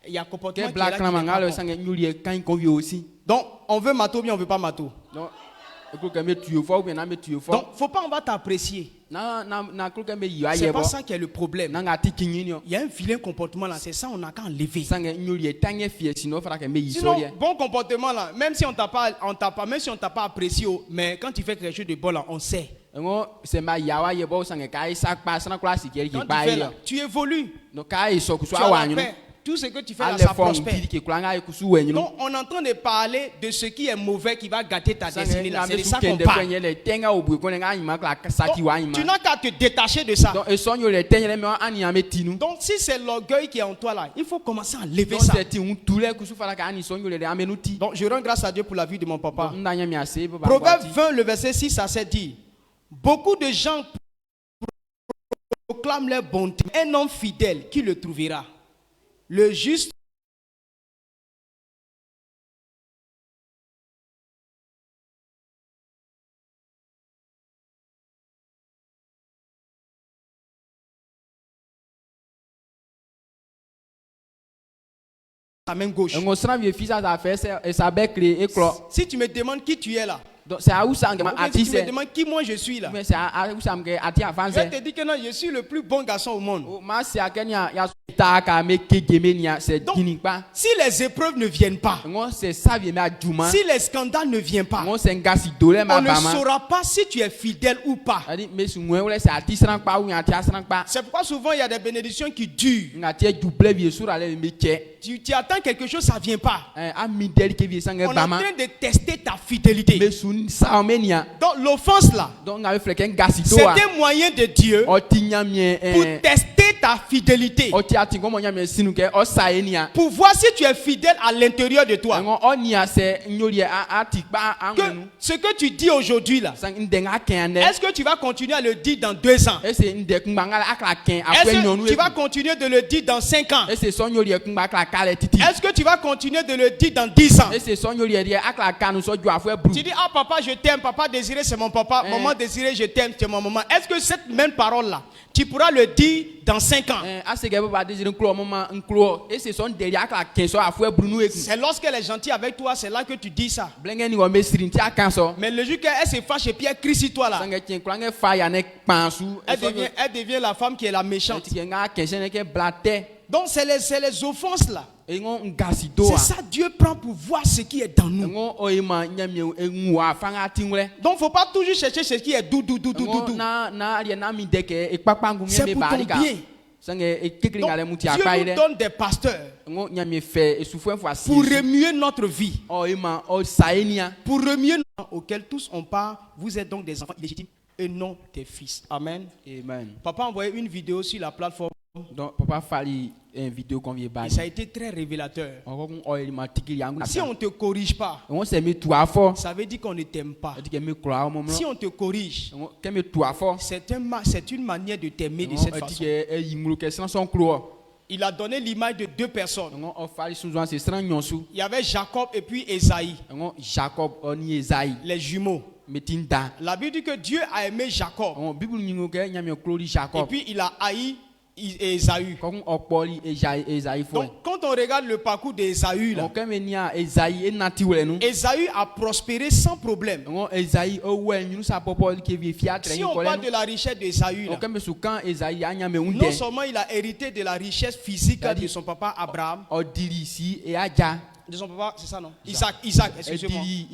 il y a un comportement Que qui est black là qui klama n'est pas ngale bon. sange nyoli kan ko vi aussi. Donc on veut mato ou bien on veut pas mato. Donc écoute que me tuyo fo ou bien na me tuyo fo. Donc faut pas on va t'apprécier. Na ko ke me yo C'est aye pas bo. ça qui est le problème. Na nga ti kinyi Il y a un vilain comportement là, c'est ça on a qu'à enlever. sange nyoli tanye fie sino fera que me yi Sinon, so ye. bon comportement là, même si on t'a pas apprécié, mais quand tu fais quelque chose de bon là, on sait. Ngo se ma yawa ye bo sange kai sak pa sana class ki Quand ki ba tu fais ye. là, tu évolues. No kai so ku so Tu as la awanyu. paix. Tout ce que tu fais là, Ale ça fon prospère. ti ki klanga e ku su wenyu. Donc, on est en train de parler de ce qui est mauvais qui va gâter ta destinée. Là. na C'est me de su ça qu'on kende parle. kwenye le tenga obu ko nga nyima kla saki wa Donc, nyima. tu n'as qu'à te détacher de ça. Donc e so nyoli tenye le me ani ame tinu. Donc, si c'est l'orgueil qui est en toi là, il faut commencer à enlever Donc ça. c'est ti un toule ku su fera ka ani so nyoli le ame nuti. Donc, je rends grâce à Dieu pour la vie de mon papa. Ndanya mi ase bo ba. Proverbe 20, le verset 6 à 7 dit: beaucoup de gens proclament leur bonté. Un homme fidèle, qui le trouvera? Le juste. La main gauche. Ngo sra vie fisa za fait et ça bec et clo. Si tu me demandes qui tu es là, Donc c'est à où ça ou bien ati si tu me c'est. demandes qui moi je suis là, Mais c'est à où ça me ati avance. je vais te dire que non, je suis le plus bon garçon au monde. Ma se akenya ya ta ka me kegeme ni c'est Donc, kini pa. si les épreuves ne viennent pas, Ngo c'est ça vie me adjuma. si les scandales ne viennent pas, Ngo c'est ngasi dole ma on ne bama. saura pas si tu es fidèle ou pas. Adi me su ngwe wole c'est ati sran pa ou ati sran pa. C'est pourquoi souvent il y a des bénédictions qui durent. Ngati double vie sur ale me che. Tu attends quelque chose, ça ne vient pas. A mi del ke vie sange On est en bama. train de tester ta fidélité. Me su sa menia. Donc l'offense là, Donc ngave fleken ngasi do c'est a. un moyen de Dieu O ti nyamie pour tester ta fidélité. o ti ati ngomo nyamie sinu ke o sa enia. Pour voir si tu es fidèle à l'intérieur de toi. Ngo onia se nyoli ati pa Que angenu. ce que tu dis aujourd'hui là, Sang ndenga kende. est-ce que tu vas continuer à le dire dans 2 ans? Ese ndek mbangala akla ken Est-ce akwe nyonu. que tu vas continuer de le dire dans 5 ans? Ese so nyoli ekungba akla kale titi. Est-ce que tu vas continuer de le dire dans 10 ans? Ese so nyoli eri akla kanu so ju afwe bru. Tu dis, ah papa, je t'aime, papa désiré, c'est mon papa, maman désiré, je t'aime, c'est mon maman. Est-ce que cette même parole-là, tu pourras le dire dans 5 ans? Asege baba désiré nklo mama nklo. Ese so nderi akla ken so afwe bru nu eku. C'est lorsqu'elle est gentille avec toi, c'est là que tu dis ça. Blenge ni wo me sirinti akanso. Mais le jour qu'elle se fâche et puis elle crie sur toi là, Sange tien klange fire ne pansu. elle devient la femme qui est la méchante. Eti nga kense ke blate. Donc c'est les offenses là. E ngo ngasi do C'est a. ça Dieu prend pour voir ce qui est dans nous. Ngo oyima nyamie enwa fanga tingwe. Donc faut pas toujours chercher ce qui est doux. Na ali na mi deke e papa ngumye C'est me pour ton barika. bien. Sange e kekri Donc, ngale muti Dieu akpa nous ire. donne des pasteurs Ngo nyamie fe esufo enfo asi. pour remuer notre vie. Oyima o saenia. Pour remuer auquel tous on part. Vous êtes donc des enfants illégitimes et non des fils. Amen. Amen. Papa a envoyé une vidéo sur la plateforme Donc papa fali une vidéo qu'on vient et bali. ça a été très révélateur. On oyima tikiri yangu. Si on ne te corrige pas, on se met tout à fort. ça veut dire qu'on ne t'aime pas. Eti me croire au moment. Si on te corrige, On me tout à fort. c'est une manière de t'aimer de cette façon. E yimlo ke sans son clo. Il a donné l'image de 2 personnes. On fali sunzo c'est strang nyonsu. Il y avait Jacob et puis Esaïe, On Jacob oni Esaïe. les jumeaux. Metinda. La Bible dit que Dieu a aimé Jacob On Bible nyingo ke nyame clo et Jacob. puis il a haï Esaü. Comme okpoli Esaïe fo. Donc quand on regarde le parcours d'Esaü là, On kemenia Esaïe enati wele nou. Esaü a prospéré sans problème. On Esaïe o we nyunu sa popo ke vie fia Si trengi on kole. parle de la richesse d'Esaü On là, keme su kan Esaïe anyame non unde. seulement il a hérité de la richesse physique C'est-à-dire- de son papa Abraham, O diri si e aja. de son papa, c'est ça non? Isaac, E excusez-moi. diri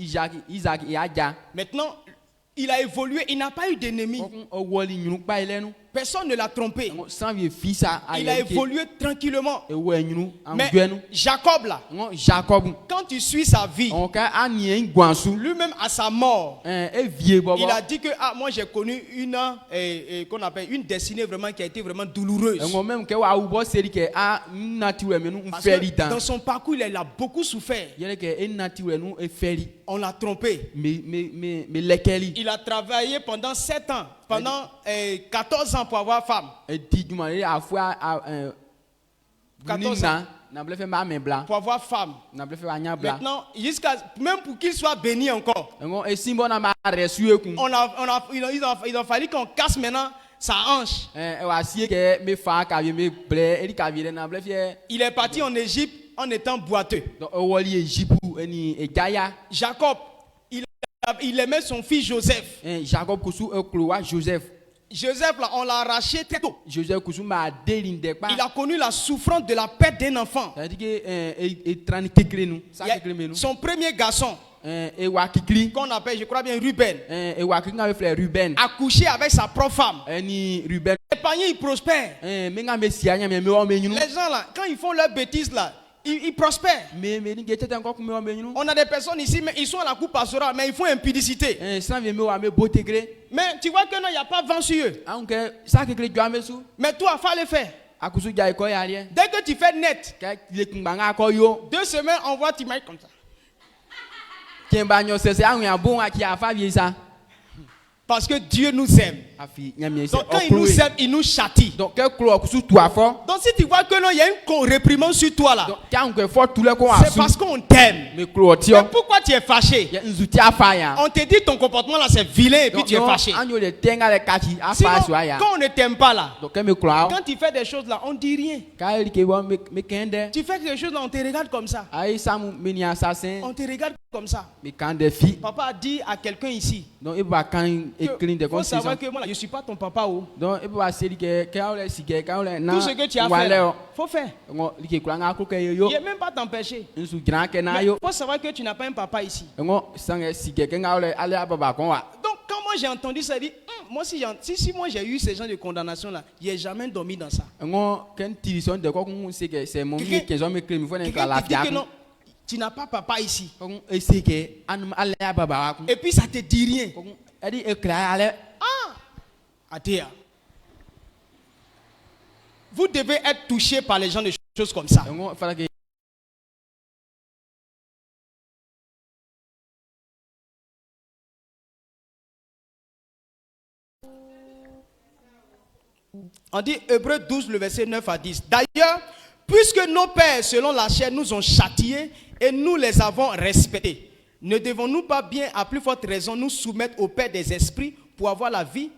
Isaac e aja. Maintenant, Il a évolué, il n'a pas eu d'ennemis. Personne ne l'a trompé. Il a évolué tranquillement. Mais Jacob là, quand tu suis sa vie, lui-même à sa mort, il a dit que moi j'ai connu qu'on appelle une destinée vraiment qui a été vraiment douloureuse. Parce que dans son parcours, il a beaucoup souffert. On l'a trompé. Il a travaillé pendant 7 ans, pendant 14 ans pour avoir femme. 14 ans pour avoir femme. Maintenant, même pour qu'il soit béni encore, il a fallu qu'on casse maintenant sa hanche. Il est parti en Égypte en étant boiteux. Jacob, il aimait son fils Joseph. Joseph, là, on l'a arraché très tôt. Il a connu la souffrance de la perte d'un enfant. Son premier garçon, qu'on appelle, je crois bien, Ruben, a couché avec sa propre femme. L'épargnant, il prospère. Les gens là, quand ils font leurs bêtises là, ils prospèrent. On a des personnes ici, mais ils sont à la coupe pastorale, mais ils font impudicité. Mais tu vois que non, il n'y a pas vent sur eux. Mais toi, il faut le faire. Dès que tu fais net, 2 semaines, on voit tu marques comme ça. Parce que Dieu nous aime. Donc quand il nous aime, il nous châtie. Donc si tu vois que non, il y a une réprimande sur toi là, c'est parce qu'on t'aime. Mais pourquoi tu es fâché? On te dit ton comportement là c'est vilain et puis tu es fâché. Sinon, quand on ne t'aime pas là, quand tu fais des choses là, on ne dit rien. Tu fais quelque chose là, on te regarde comme ça. On te regarde comme ça. Papa a dit à quelqu'un ici, il faut savoir que moi je ne suis pas ton papa. Tout ce que tu as fait, il faut faire. Il n'y a même pas t'empêcher. Mais il faut savoir que tu n'as pas un papa ici. Donc quand moi j'ai entendu ça, je dis, moi si moi j'ai eu ces gens de condamnation là, je n'ai jamais dormi dans ça. Tu n'as pas papa ici. Et puis ça te dit rien. Adia. Vous devez être touché par les gens de choses comme ça. On dit Hébreux 12, le verset 9 à 10. D'ailleurs, puisque nos pères, selon la chair, nous ont châtiés et nous les avons respectés, ne devons-nous pas bien, à plus forte raison, nous soumettre au Père des esprits pour avoir la vie?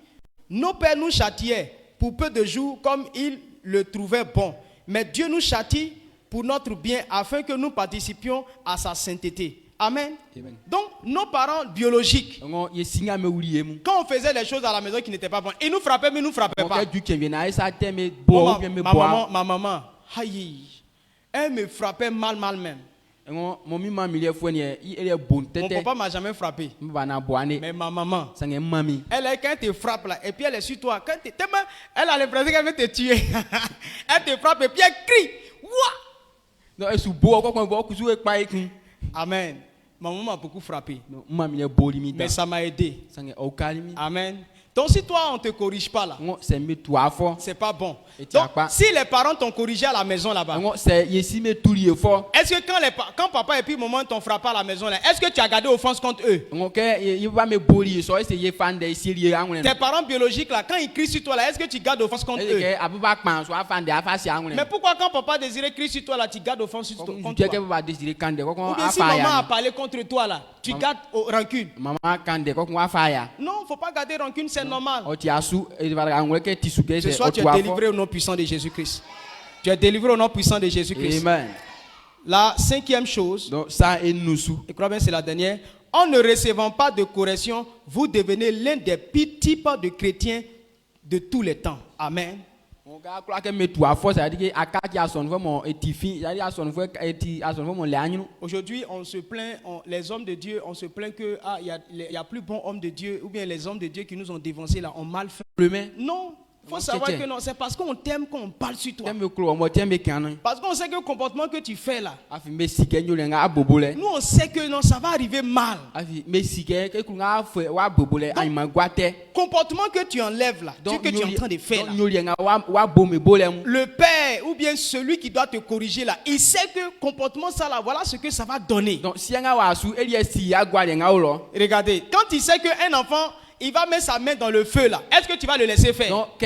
Nos pères nous châtiaient pour peu de jours comme ils le trouvaient bon. Mais Dieu nous châtie pour notre bien afin que nous participions à sa sainteté. Amen. Amen. Donc, nos parents biologiques, quand on faisait les choses à la maison qui n'étaient pas bonnes, ils nous frappaient, mais ils ne nous frappaient pas. Ma maman, elle me frappait mal même. Mon papa m'a jamais frappé. Mais ma maman, elle, quand elle te frappe là, et puis elle est sur toi, elle a l'impression qu'elle veut te tuer. Elle te frappe et puis elle crie. Amen. Ma maman m'a beaucoup frappé. Mais ça m'a aidé. Amen. Donc si toi on ne te corrige pas là, c'est pas bon. Donc si les parents t'ont corrigé à la maison là-bas, est-ce que quand papa et puis maman t'ont frappé à la maison là, est-ce que tu as gardé offense contre eux? Tes parents biologiques là, quand ils crient sur toi là, est-ce que tu gardes offense contre eux? Mais pourquoi quand papa désirait crier sur toi là, tu gardes offense contre toi? Ou bien si maman a parlé contre toi là, tu gardes rancune? Non, il ne faut pas garder rancune, c'est normal. Ce soir, tu es délivré au nom puissant de Jésus-Christ. Tu es délivré au nom puissant de Jésus-Christ. Amen. La 5e chose, je crois bien c'est la dernière, en ne recevant pas de correction, vous devenez l'un des pires types de chrétiens de tous les temps. Amen. On gars croit que met toi force, ça dit que à qui a son vraiment et tifi, ça dit à son vrai et à son vraiment l'année. Aujourd'hui, on se plaint, les hommes de Dieu, on se plaint que il y a plus bons hommes de Dieu, ou bien les hommes de Dieu qui nous ont dévancés là ont mal fait. Non, il faut savoir que non, c'est parce qu'on t'aime qu'on parle sur toi. Parce qu'on sait que le comportement que tu fais là, nous on sait que non, ça va arriver mal. Comportement que tu enlèves là, ce que tu es en train de faire là. Le père ou bien celui qui doit te corriger là, il sait que comportement ça là, voilà ce que ça va donner. Regardez, quand il sait qu'un enfant il va mettre sa main dans le feu là. Est-ce que tu vas le laisser faire? Non, l'enfant,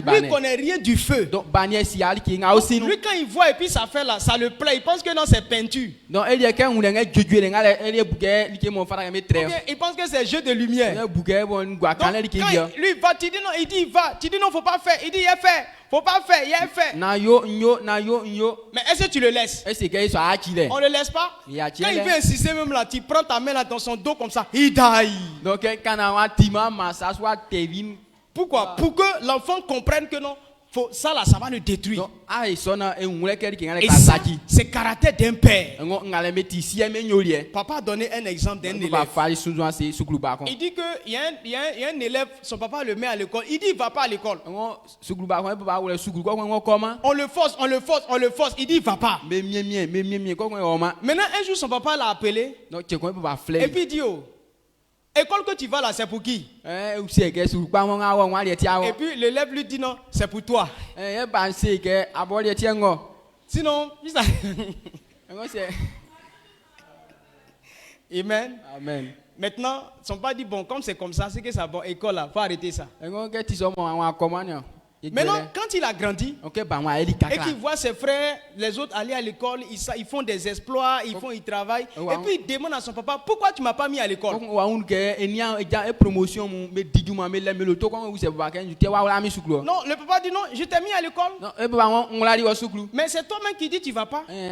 lui connaît rien du feu. Donc, lui quand il voit et puis ça fait là, ça le plaît. Il pense que non c'est peinture. Donc, il pense que c'est jeu de lumière. Donc, quand lui va, tu dis non, il dit il va. Tu dis non, faut pas faire. Il dit il a fait. Faut pas faire, il a fait. Mais est-ce que tu le laisses? On le laisse pas? Quand il veut insister même là, tu prends ta main là dans son dos comme ça, il die. Donc, pourquoi? Pour que l'enfant comprenne que non, ça là, ça va le détruire. Et ça, c'est le caractère d'un père. Papa a donné un exemple d'un élève. Il dit qu'il y a un élève, son papa le met à l'école. Il dit il ne va pas à l'école. On le force. Il dit il ne va pas. Maintenant, un jour, son papa l'a appelé. Et puis il dit oh, école que tu vas là, c'est pour qui? Et puis l'élève lui dit non, c'est pour toi. Sinon, Amen. Amen. Maintenant, son père dit bon, comme c'est comme ça, c'est que ça bon, école là, faut arrêter ça. Maintenant, quand il a grandi et qu'il voit ses frères, les autres aller à l'école, ils font des exploits, ils travaillent. Et puis il demande à son papa, pourquoi tu ne m'as pas mis à l'école? Non, le papa dit non, je t'ai mis à l'école. Mais c'est toi-même qui dis tu ne vas pas. Il dit,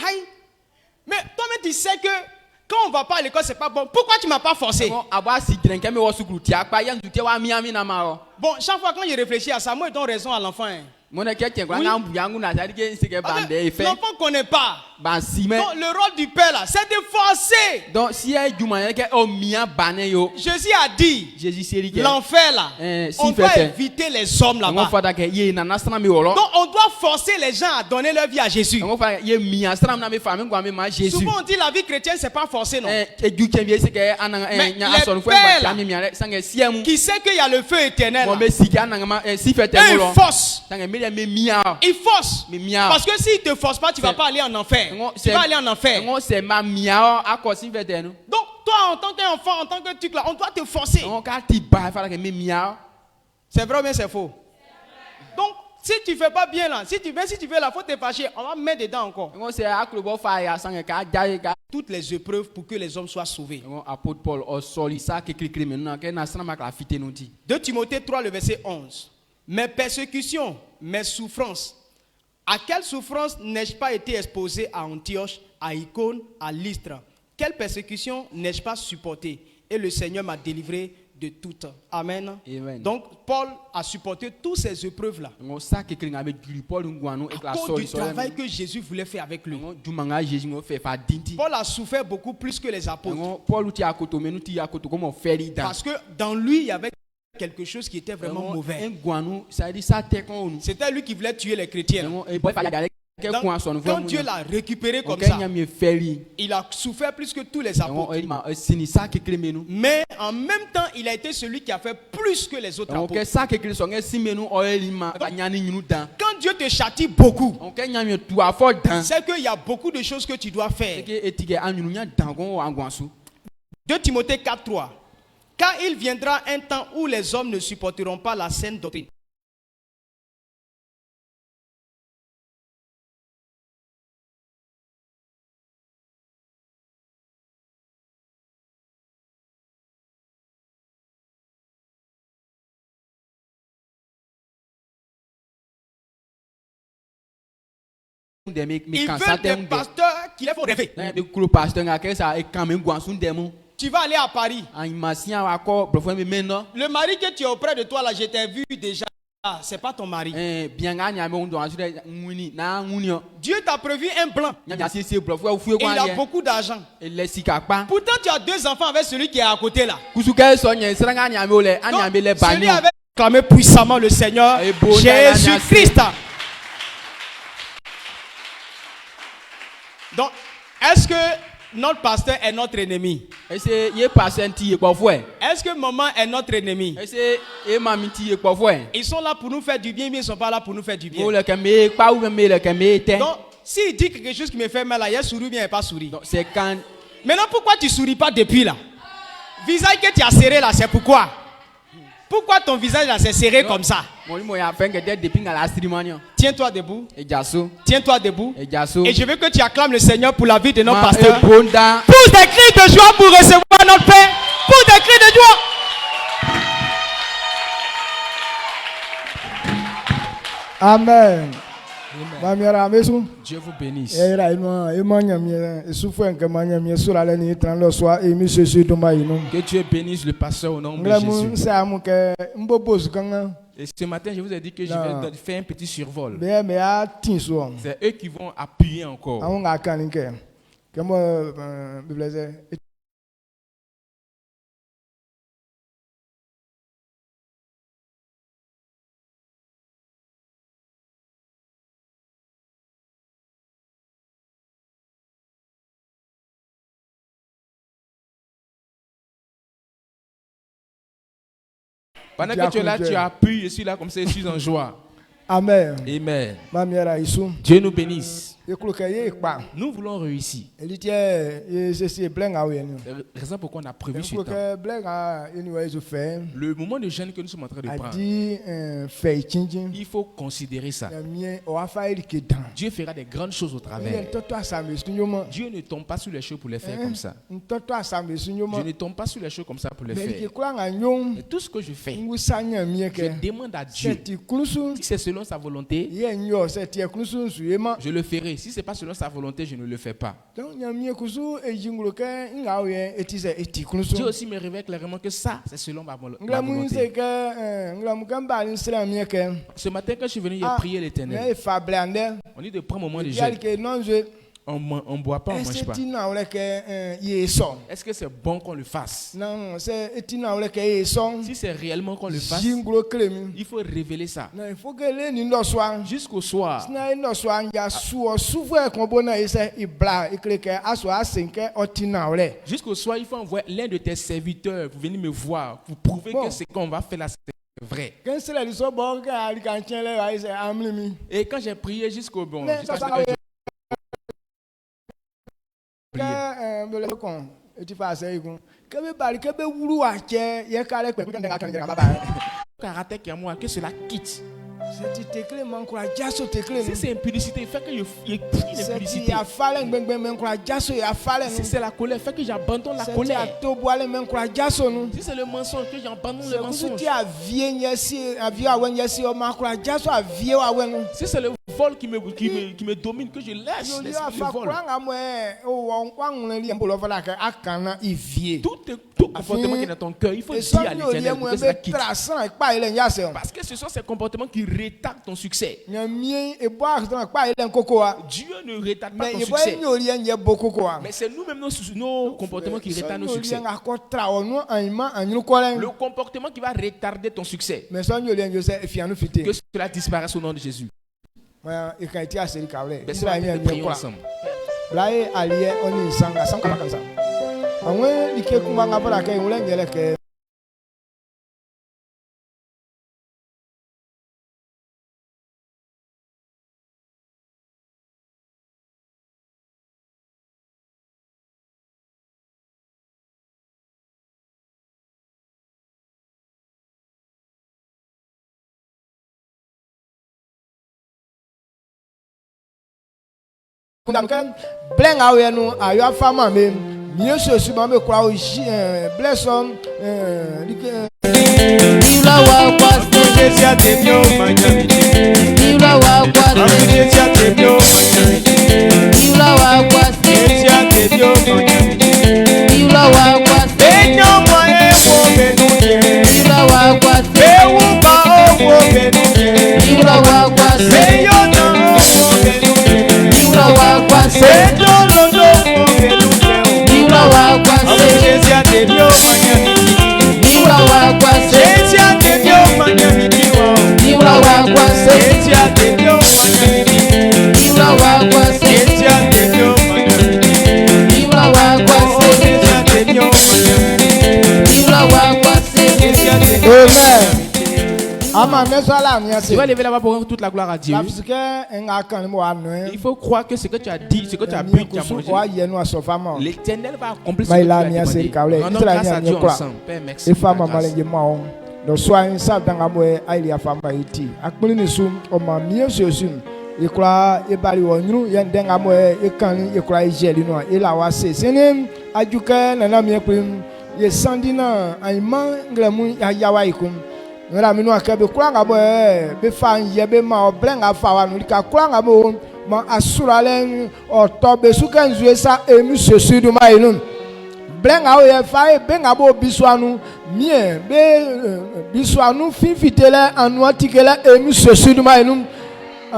Haï, mais toi-même tu sais que quand on ne va pas à l'école, c'est pas bon. Pourquoi tu ne m'as pas forcé? Bon, chaque fois quand je réfléchis à ça, moi je donne raison à l'enfant. Oui. L'enfant ne connaît pas. Donc, le rôle du père là, c'est de forcer. Jésus a dit, l'enfer là, on doit éviter les hommes là-bas. Donc on doit forcer les gens à donner leur vie à Jésus. Souvent on dit la vie chrétienne c'est pas forcé non. Mais les pères là, qui sait qu'il y a le feu éternel là, ils forcent. Il force. Parce que s'il ne te force pas, tu ne vas pas aller en enfer. Tu vas aller en enfer. Donc, toi, en tant qu'enfant, en tant que truc là, on doit te forcer. C'est vrai ou bien c'est faux? Donc, si tu ne fais pas bien là, si tu veux là, il faut te fâcher. On va mettre dedans encore. Toutes les épreuves pour que les hommes soient sauvés. 2 Timothée 3, le verset 11. Mes persécutions, mes souffrances. À quelle souffrance n'ai-je pas été exposé à Antioche, à Icône, à Lystre? Quelle persécution n'ai-je pas supporté? Et le Seigneur m'a délivré de toutes. Amen. Amen. Donc, Paul a supporté toutes ces épreuves-là. À cause du travail que Jésus voulait faire avec lui. Paul a souffert beaucoup plus que les apôtres. Parce que dans lui, il y avait quelque chose qui était vraiment mauvais. C'était lui qui voulait tuer les chrétiens. Quand Dieu l'a récupéré comme ça, il a souffert plus que tous les apôtres. Mais en même temps, il a été celui qui a fait plus que les autres apôtres. Quand Dieu te châtie beaucoup, c'est qu'il y a beaucoup de choses que tu dois faire. 2 Timothée 4:3. Car il viendra un temps où les hommes ne supporteront pas la saine doctrine. Ils veulent des pasteurs qui les font rêver. tu vas aller à Paris. an masia wa ko brofo me meno Le mari que tu es auprès de toi là, je t'ai vu déjà. Ah, c'est pas ton mari. bien ga nya me ndo asure nguni na nguni o Dieu t'a prévu un plan. nya se brofo wa fu Et ko il a an beaucoup d'argent. ye le sika pa Pourtant, tu as 2 enfants avec celui qui est à côté là. kusuka so nya sra ga nya me ole an nya Donc, me le celui bani avait clamé puissamment le Seigneur Et bon, Jésus-Christ. Donc, est-ce que notre pasteur est notre ennemi? ese ye pasenti ye kpofo e Est-ce que maman est notre ennemi? ese e mamiti ye kpofo e Ils sont là pour nous faire du bien, mais ils ne sont pas là pour nous faire du bien. mo le ke me pa ou me le ke me te Donc, s'il dit quelque chose qui me fait mal, là, il sourit bien, il pas souri. donc c'est quand Maintenant, pourquoi tu ne souris pas depuis là? Visage que tu as serré là, c'est pourquoi? Pourquoi ton visage là s'est serré comme ça? mo ya fait que depuis la streamanio Tiens-toi debout. e jaso Tiens-toi debout. e jaso Et je veux que tu acclames le Seigneur pour la vie de notre ma pasteur. e bonda Pousse des cris de joie pour recevoir notre Père. Pousse des cris de joie. Amen. Mamiara mesu. Dieu vous bénisse. Era ino emanyamie esufu nke manyamie sura le ni tran lo soa emi sesu to ma ino. Que Dieu bénisse le pasteur au nom de Nglamu Jésus. nsa mu ke mbobozu kanga Et ce matin, je vous ai dit que je Non. vais faire un petit survol. be me a tin so. C'est eux qui vont appuyer encore. Awon ga kan nke. Ke mo bibleze. Pendant que tu es là, tu appuies, je suis là comme ça, je suis en joie. Amen. Amen. Mamiara isu. Dieu nous bénisse. Ekuluke ye pa. Nous voulons réussir. Elitie ye sesi blenga we ni. C'est la raison pourquoi on a prévu ce temps. Ekuluke blenga eni wa isu fe. Le moment de jeûne que nous sommes en train de prendre, Adi fe chinjin. il faut considérer ça. Mie o afa erike dan. Dieu fera des grandes choses au Ile travers. ntoto asame sunyoma. Dieu ne tombe pas sur les choses pour les faire comme ça. Ntoto asame sunyoma. Je ne tombe pas sur les choses comme ça pour les Mais faire. il kura nga nyom. Et tout ce que je fais, Ngusanya je mieke. demande à Dieu. Seti kulusu. Si c'est selon sa volonté, Ye nyo seti kulusu suyema. je le ferai. Si ce n'est pas selon sa volonté, je ne le fais pas. Donc nyamie kusu ejingulo ke nga oye etise eti kulusu. Dieu aussi me révèle clairement que ça, c'est selon ma Nglamu volonté. se ke nglamu kamba insra mieke. Ce matin, quand je suis venu, j'ai prié l'Éternel. Ne fa blande. On dit de prendre un moment de Yali jeûne. ke nonje. On ne boit pas, on ne mange pas. Eti na ole ke ye son. Est-ce que c'est bon qu'on le fasse? Non, c'est eti na ole ke ye son. Si c'est réellement qu'on le fasse, Jingulo klemi. il faut révéler ça. Non, il faut que le ni ndo soa. Jusqu'au soir. Na ndo soa nja suo suvu e kon bona ise ibla ikleke aso asenke otina ole. Jusqu'au soir, il faut envoyer l'un de tes serviteurs pour venir me voir, pour prouver Bon. que ce qu'on va faire là, c'est vrai. Ken sele li so bo ka ali kan chen le wa ise amlimi. Et quand j'ai prié jusqu'au bon, Mais jusqu'à ça, ce ça, que Ke bele kon eti fa se ikun. Ke be bari ke be wuru wa che ye ka le pe kan ga kan ga baba. le caractère qui est à moi, que cela quitte. C'est ti tekle man kura jaso tekle. Si c'est impudicité, il fait que je prie C'est ti l'impudicité. ya falen gbengben men kura jaso ya falen. Si c'est la colère, il fait que j'abandonne la C'est ti colère. ya to boale men kura jaso nu. Si c'est le mensonge, que j'abandonne C'est le kusu mensonge. ti avie nyesi avie awen nyesi o ma kura jaso avie wa wen. Si c'est le vol qui me domine, que je laisse Yo li l'esprit de afa vol. kura nga mo o wa ngun li mbolo fala ka akana ivie. Tout comportement qui est dans ton cœur, il faut Et dire ça à yo li l'Éternel mo que cela be quitte. trasan pa ile nyase. Parce que ce sont ces comportements qui retardent ton succès. Nyamie e bo akran pa ile nkoko wa. Dieu ne retarde pas Mais ton il voit succès. une olien y a beaucoup quoi. Mais c'est nous-mêmes nos comportements qui retardent nos succès. Le Le comportement qui va retarder ton succès. mais ça nous olien je sais fianu fité. Que cela disparaisse au nom de Jésus. Ouais, il quand il a série kawle. Mais cela nous prions ensemble. Blaye aliye oni sanga sanga kama kansa. Anwe like kumba ngabala ke ulen yele ke Kunamkan blen awe no ayo afama me miyeso suba me kwa o bless on Ila wa kwase Jésus a été mieux au Manyami. Ila wa kwase Jésus a été mieux au Manyami. Ila wa kwase Jésus a été mieux au Manyami. Ila wa kwase Ama ne so la nia Tu se. vas lever la main pour rendre toute la gloire à Dieu. La fisike nga kan mo anu. Il faut croire que ce que tu as dit, ce que tu as bu, tu as Kusu wa mangé, ye no asofama. l'Éternel va accomplir ce que Mais tu là, as il y a demandé. ces cas-là. Rendons Israël, grâce il y a à Dieu une croix. ensemble. Père, merci E pour ta fama grâce. malenje ma on. Do so an sa danga mo ai li afama iti. Akpili ni sum o ma mie so sum. E kura e bali wo nyuru ye denga mo e kan e kura e jeli no e la wa se. Sene ajuke na na mie prim ye sandina ai man ngremu ya yawa ikum. Ngara minu akabe kura nga bo be fan ye be ma o blenga fa wa no ka kura nga bo ma asura le o to be su kan zue sa emu so su du ma inun. Blenga o ye fa e benga bo biswanu mie be biswanu finfitele anu atikele emu so su du ma inun.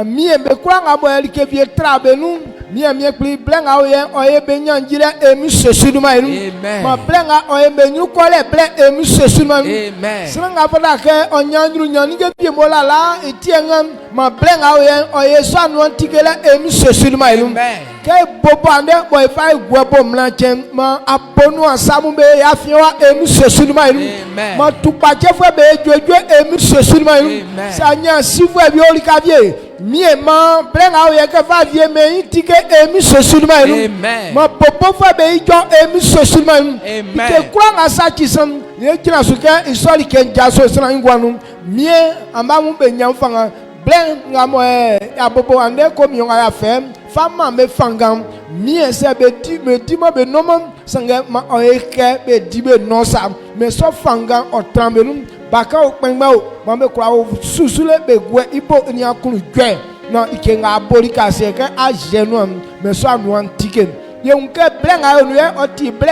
Mie be kura nga bo eli ke vie trabe nu mie pli blenga o ye be nyanjire emu so su du ma inun. Amen. Ma blenga o ye be nyu kole ble emu so su du ma inun. Amen. Sanga fada ke onyandru nyani ke pie mola la etienga ma blenga o ye so anu atikele emu so su du ma inun. Amen. Ke bobo ande boy fa igwebo mlanchen ma abonu asamu be afiwa emu sesunu ma iru Amen. ma tupa chefo be jojo emu sesunu ma iru Amen. sanya sifu e bi ori kavie mie ma brenga o ye ke fa vie me itike emu sesunu ma iru Amen. ma bobo fa be ijo emu sesunu ma iru Amen. ke kura nga sa chisam ye kina suke isoli ke njaso sina ngwanu mie ambamu be nyamfanga blen nga mo abobo ande ko mi nga ya fem fama me fangam mie se be di me di ma be nomam sange ma oeke be di be nosa me so fangam o trambelum baka o pengba o ma be kwa o susule be gwe ibo ni akunu gwe na ike nga abori ka se ke ajenu me so anu antike ye unke blen nga no ye oti blen